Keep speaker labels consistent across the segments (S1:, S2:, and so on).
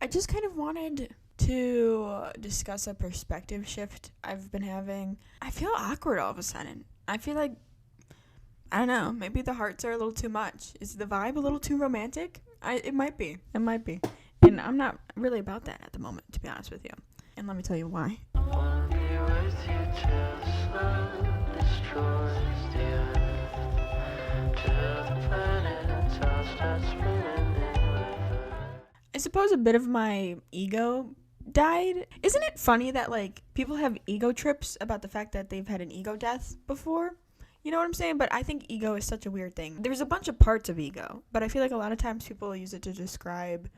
S1: I just kind of wanted to discuss a perspective shift I've been having. I feel awkward all of a sudden. I feel like, I don't know, maybe the hearts are a little too much. Is the vibe a little too romantic? It might be. It might be. And I'm not really about that at the moment, to be honest with you. And let me tell you why. I suppose a bit of my ego died. Isn't it funny that, like, people have ego trips about the fact that they've had an ego death before? You know what I'm saying? But I think ego is such a weird thing. There's a bunch of parts of ego, but I feel like a lot of times people use it to describe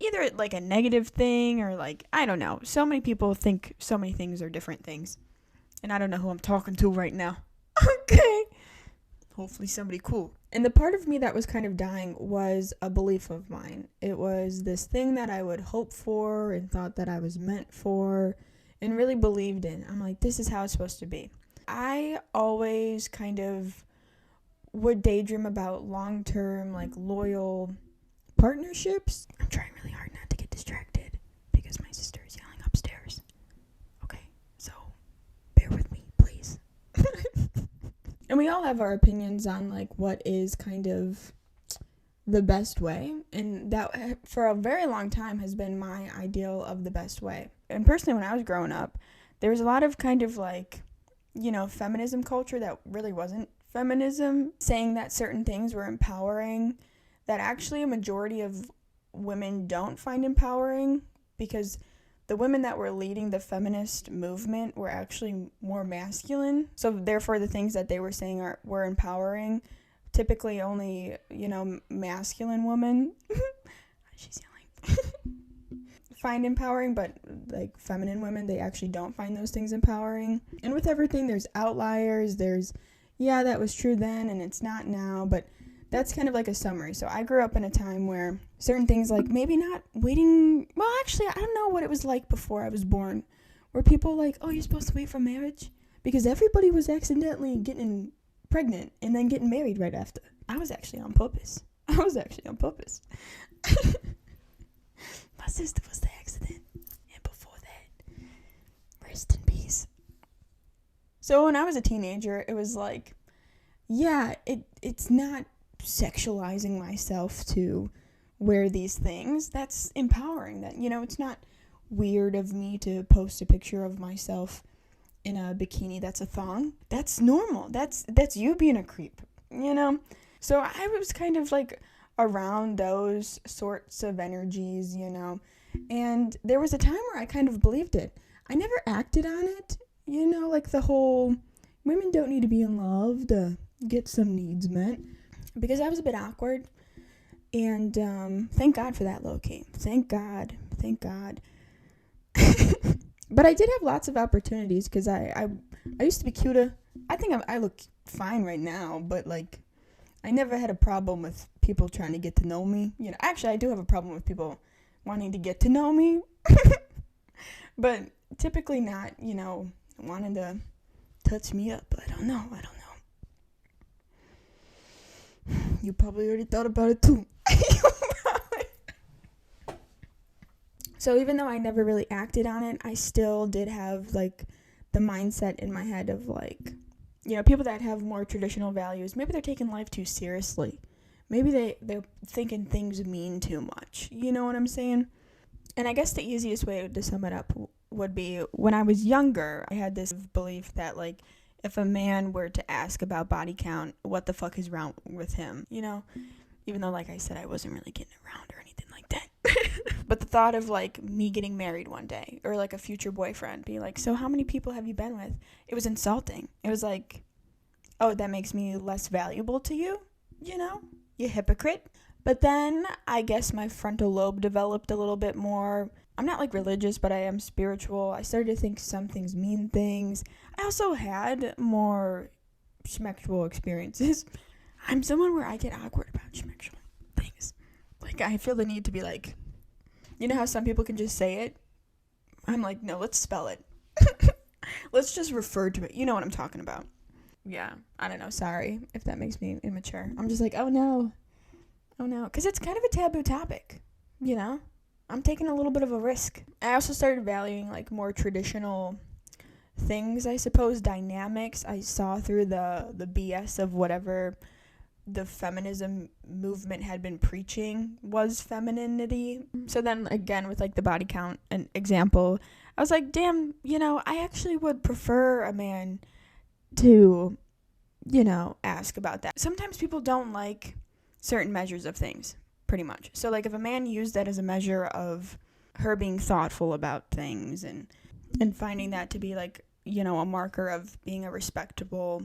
S1: either like a negative thing or like, I don't know. So many people think so many things are different things. And I don't know who I'm talking to right now. Okay. Hopefully somebody cool. And the part of me that was kind of dying was a belief of mine. It was this thing that I would hope for and thought that I was meant for and really believed in. I'm like, this is how it's supposed to be. I always kind of would daydream about long-term, like, loyal partnerships. I'm trying really hard not to get distracted because my sister is yelling upstairs. Okay, so bear with me, please. And we all have our opinions on, like, what is kind of the best way. And that, for a very long time, has been my ideal of the best way. And personally, when I was growing up, there was a lot of kind of, like, feminism culture that really wasn't feminism, saying that certain things were empowering, that actually a majority of women don't find empowering, because the women that were leading the feminist movement were actually more masculine. So therefore the things that they were saying were empowering. Typically only, masculine women, she's yelling, find empowering, but like feminine women, they actually don't find those things empowering. And with everything, there's outliers. There's, yeah, that was true then and it's not now, but that's kind of like a summary. So I grew up in a time where certain things, like maybe not waiting, well, actually, I don't know what it was like before I was born, where people like, oh, you're supposed to wait for marriage? Because everybody was accidentally getting pregnant and then getting married right after. I was actually on purpose. My sister was the accident. And before that, rest in peace. So when I was a teenager, it was like, yeah, it's not sexualizing myself to wear these things. That's empowering. That, it's not weird of me to post a picture of myself in a bikini that's a thong. That's normal. That's you being a creep, So I was kind of like around those sorts of energies, and there was a time where I kind of believed it. I never acted on it, like the whole women don't need to be in love to get some needs met, because I was a bit awkward. And thank God for that, low-key. Thank God. But I did have lots of opportunities, because I used to be cuter. I think I look fine right now, but like I never had a problem with people trying to get to know me. Actually, I do have a problem with people wanting to get to know me, but typically not, wanting to touch me up. I don't know. You probably already thought about it too. So even though I never really acted on it, I still did have like the mindset in my head of like, people that have more traditional values, maybe they're taking life too seriously. Maybe they're thinking things mean too much. You know what I'm saying? And I guess the easiest way to sum it up would be, when I was younger, I had this belief that like, if a man were to ask about body count, what the fuck is wrong with him? Even though, like I said, I wasn't really getting around or anything like that. But the thought of like me getting married one day, or like a future boyfriend be like, so how many people have you been with? It was insulting. It was like, oh, that makes me less valuable to you? You hypocrite. But then I guess my frontal lobe developed a little bit more. I'm not like religious, but I am spiritual. I started to think some things mean things. I also had more schmexual experiences. I'm someone where I get awkward about schmexual things. Like, I feel the need to be like, how some people can just say it? I'm like, no, let's spell it. Let's just refer to it. You know what I'm talking about. Yeah, I don't know. Sorry if that makes me immature. I'm just like, oh no. Because it's kind of a taboo topic, I'm taking a little bit of a risk. I also started valuing like more traditional things, I suppose, dynamics I saw through the BS of whatever the feminism movement had been preaching was femininity. So then again with like the body count an example, I was like, damn, I actually would prefer a man to, ask about that. Sometimes people don't like certain measures of things, pretty much. So like if a man used that as a measure of her being thoughtful about things and finding that to be like, a marker of being a respectable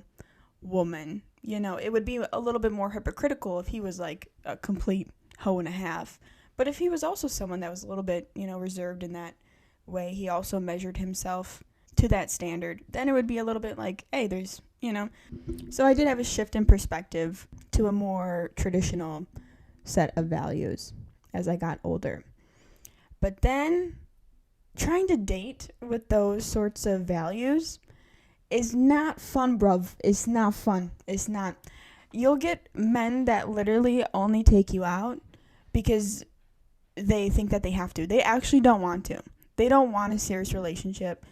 S1: woman, it would be a little bit more hypocritical if he was like a complete hoe and a half. But if he was also someone that was a little bit, reserved in that way, he also measured himself to that standard, then it would be a little bit like, hey, there's, So I did have a shift in perspective to a more traditional set of values as I got older. But then trying to date with those sorts of values is not fun, bruv. It's not fun. It's not. You'll get men that literally only take you out because they think that they have to. They actually don't want to. They don't want a serious relationship,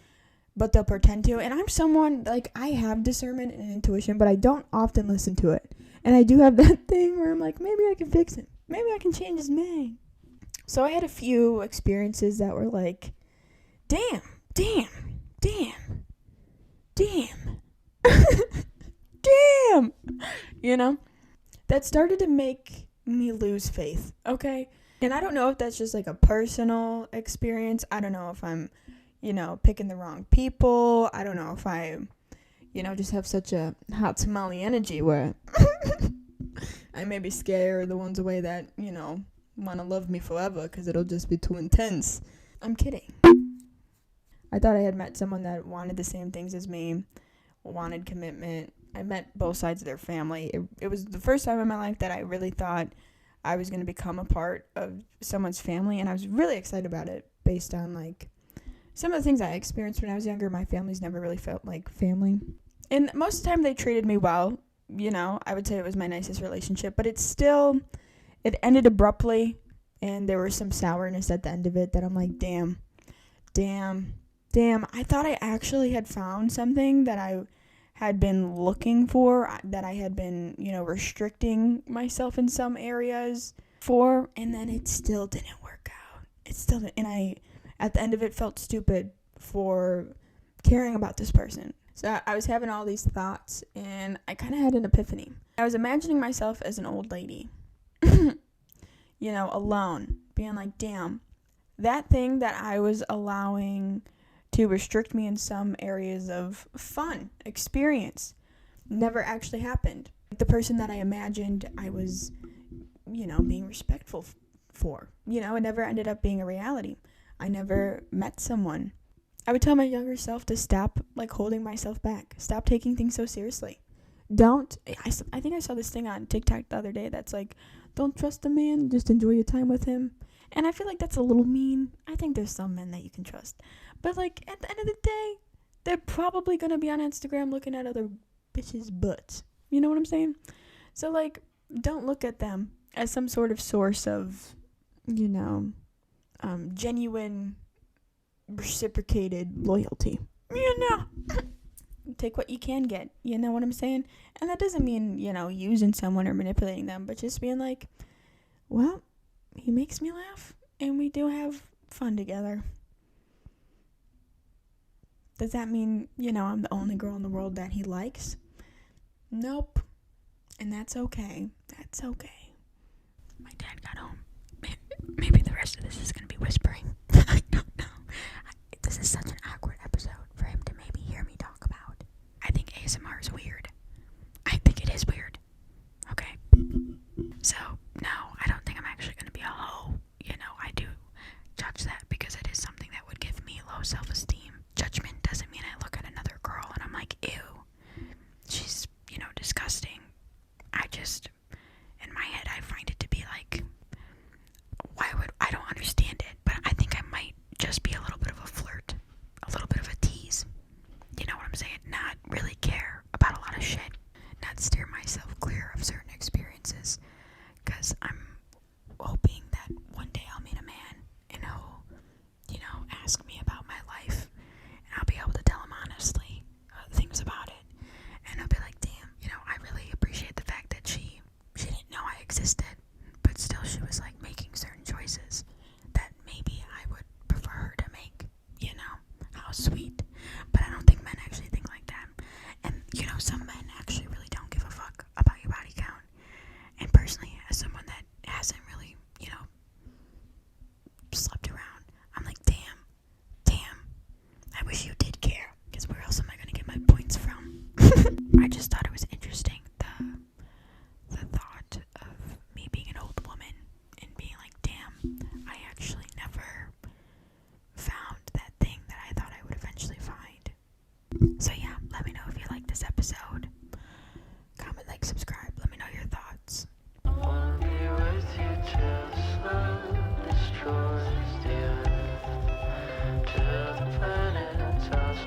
S1: but they'll pretend to. And I'm someone, like, I have discernment and intuition, but I don't often listen to it. And I do have that thing where I'm like, maybe I can fix it. Maybe I can change his mind. So I had a few experiences that were like, damn. Damn. That started to make me lose faith, okay? And I don't know if that's just like a personal experience. I don't know if I'm, picking the wrong people. I don't know if I, just have such a hot tamale energy where I maybe scare the ones away that, want to love me forever because it'll just be too intense. I'm kidding. I thought I had met someone that wanted the same things as me, wanted commitment. I met both sides of their family. It was the first time in my life that I really thought I was going to become a part of someone's family, and I was really excited about it based on, like, some of the things I experienced when I was younger. My family's never really felt like family. And most of the time they treated me well. I would say it was my nicest relationship, but it ended abruptly, and there was some sourness at the end of it that I'm like, damn, I thought I actually had found something that I had been looking for, that I had been, restricting myself in some areas for, and then it still didn't work out. And I, at the end of it, felt stupid for caring about this person. So I was having all these thoughts, and I kind of had an epiphany. I was imagining myself as an old lady, alone, being like, damn, that thing that I was allowing to restrict me in some areas of fun, experience, never actually happened. The person that I imagined I was, being respectful for, it never ended up being a reality. I never met someone. I would tell my younger self to stop, holding myself back. Stop taking things so seriously. I think I saw this thing on TikTok the other day that's like, don't trust a man, just enjoy your time with him. And I feel like that's a little mean. I think there's some men that you can trust. But, at the end of the day, they're probably going to be on Instagram looking at other bitches' butts. You know what I'm saying? So, don't look at them as some sort of source of, genuine, reciprocated loyalty. Take what you can get. You know what I'm saying? And that doesn't mean, using someone or manipulating them, but just being like, well, he makes me laugh, and we do have fun together. Does that mean, I'm the only girl in the world that he likes? Nope. And that's okay. That's okay. My dad got home. Maybe the rest of this is going to be whispering. I don't know. This is such an awkward episode for him to maybe hear me talk about. I think ASMR is weird. I think it is weird. Okay. So, no, I don't think I'm actually going to be a hoe. I do judge that because it is something that would give me low self-esteem. Judgment doesn't mean I look at another girl and I'm like, ew, she's, disgusting. In my head, I find it to be like, I don't understand it, but I think I might just be a little bit of a flirt, a little bit of a tease. You know what I'm saying? Not really care about a lot of shit. Not steer myself clear of certain experiences, because I'm hoping that one day I'll meet a man and he'll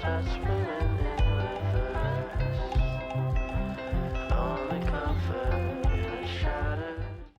S2: touch